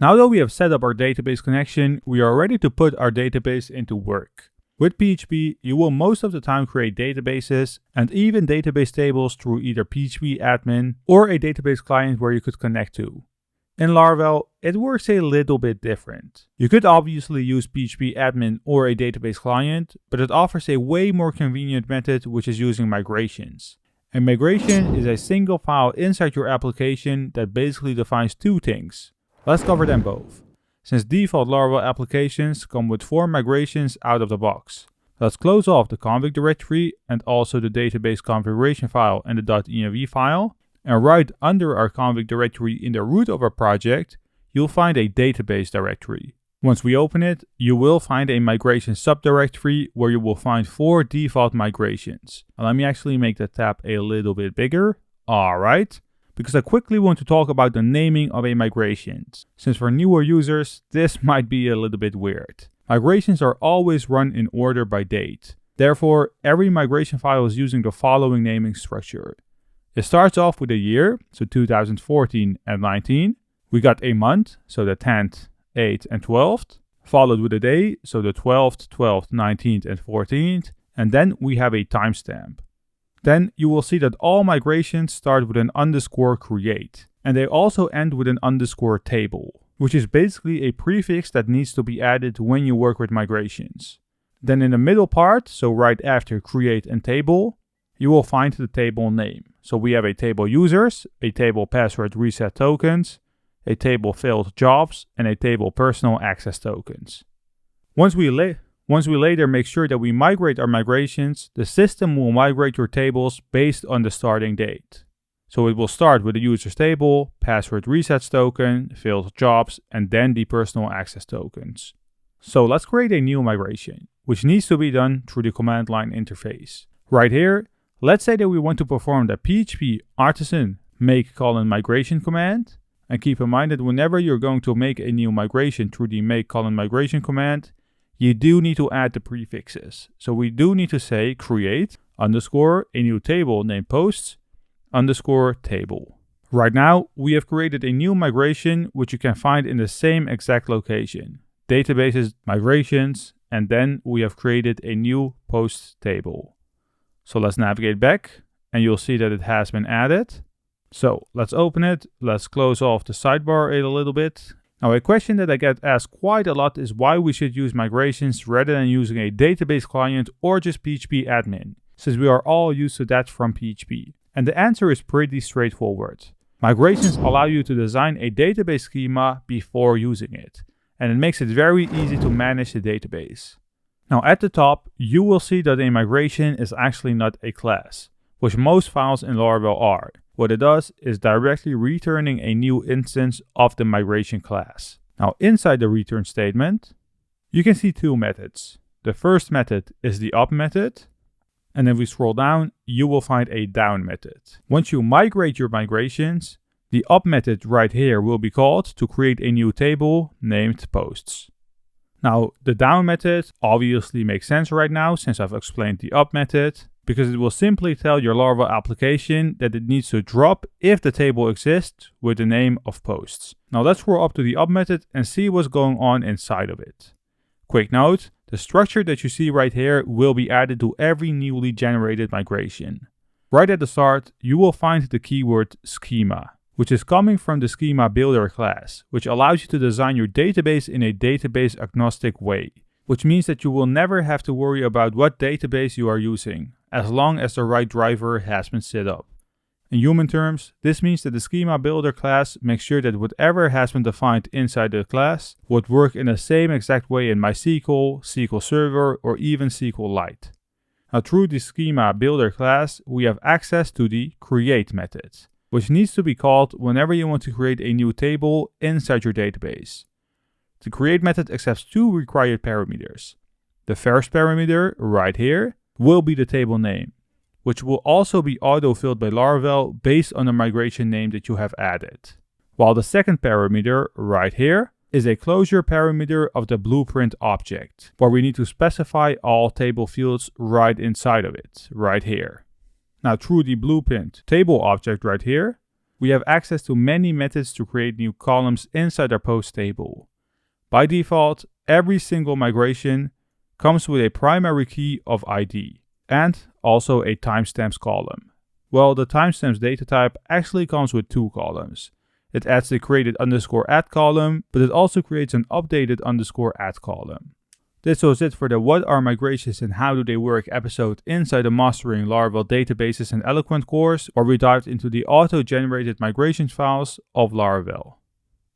Now that we have set up our database connection, we are ready to put our database into work. With PHP, you will most of the time create databases and even database tables through either PHPMyAdmin or a database client where you could connect to. In Laravel, it works a little bit different. You could obviously use PHPMyAdmin or a database client, but it offers a way more convenient method, which is using migrations. A migration is a single file inside your application that basically defines two things. Let's cover them both. Since default Laravel applications come with 4 migrations out of the box. Let's close off the config directory and also the database configuration file and the .env file. And right under our config directory in the root of our project, you'll find a database directory. Once we open it, you will find a migration subdirectory where you will find 4 default migrations. Now, let me actually make the tab a little bit bigger. Alright. Because I quickly want to talk about the naming of a migration. Since for newer users, this might be a little bit weird. Migrations are always run in order by date. Therefore, every migration file is using the following naming structure. It starts off with a year, so 2014 and 19. We got a month, so the 10th, 8th and 12th. Followed with a day, so the 12th, 12th, 19th and 14th. And then we have a timestamp. Then you will see that all migrations start with an underscore create. And they also end with an underscore table, which is basically a prefix that needs to be added when you work with migrations. Then in the middle part, so right after create and table, you will find the table name. So we have a table users, a table password reset tokens, a table failed jobs, and a table personal access tokens. Once we later make sure that we migrate our migrations, the system will migrate your tables based on the starting date. So it will start with the users table, password resets token, failed jobs, and then the personal access tokens. So let's create a new migration, which needs to be done through the command line interface. Right here, let's say that we want to perform the PHP artisan make migration command. And keep in mind that whenever you're going to make a new migration through the make migration command, you do need to add the prefixes. So we do need to say create underscore a new table named posts underscore table. Right now, we have created a new migration, which you can find in the same exact location. Databases, migrations, and then we have created a new posts table. So let's navigate back and you'll see that it has been added. So let's open it. Let's close off the sidebar a little bit. Now, a question that I get asked quite a lot is why we should use migrations rather than using a database client or just PHPMyAdmin, since we are all used to that from PHP. And the answer is pretty straightforward. Migrations allow you to design a database schema before using it, and it makes it very easy to manage the database. Now, at the top, you will see that a migration is actually not a class, which most files in Laravel are. What it does is directly returning a new instance of the migration class. Now, inside the return statement, you can see 2 methods. The first method is the up method, and if we scroll down, you will find a down method. Once you migrate your migrations, the up method right here will be called to create a new table named posts. Now, the down method obviously makes sense right now since I've explained the up method, because it will simply tell your Laravel application that it needs to drop if the table exists with the name of posts. Now let's scroll up to the up method and see what's going on inside of it. Quick note, the structure that you see right here will be added to every newly generated migration. Right at the start, you will find the keyword schema, which is coming from the schema builder class, which allows you to design your database in a database agnostic way, which means that you will never have to worry about what database you are using, as long as the right driver has been set up. In human terms, this means that the schema builder class makes sure that whatever has been defined inside the class would work in the same exact way in MySQL, SQL Server, or even SQLite. Now, through the schema builder class, we have access to the create method, which needs to be called whenever you want to create a new table inside your database. The create method accepts 2 required parameters. The first parameter, right here, will be the table name, which will also be auto-filled by Laravel based on the migration name that you have added. While the second parameter, right here, is a closure parameter of the blueprint object, where we need to specify all table fields right inside of it, right here. Now, through the blueprint table object right here, we have access to many methods to create new columns inside our post table. By default, every single migration comes with a primary key of ID and also a timestamps column. Well, the timestamps data type actually comes with 2 columns. It adds the created_add column, but it also creates an updated_add column. This was it for the What are migrations and how do they work episode inside the Mastering Laravel Databases and Eloquent course, where we dived into the auto-generated migrations files of Laravel.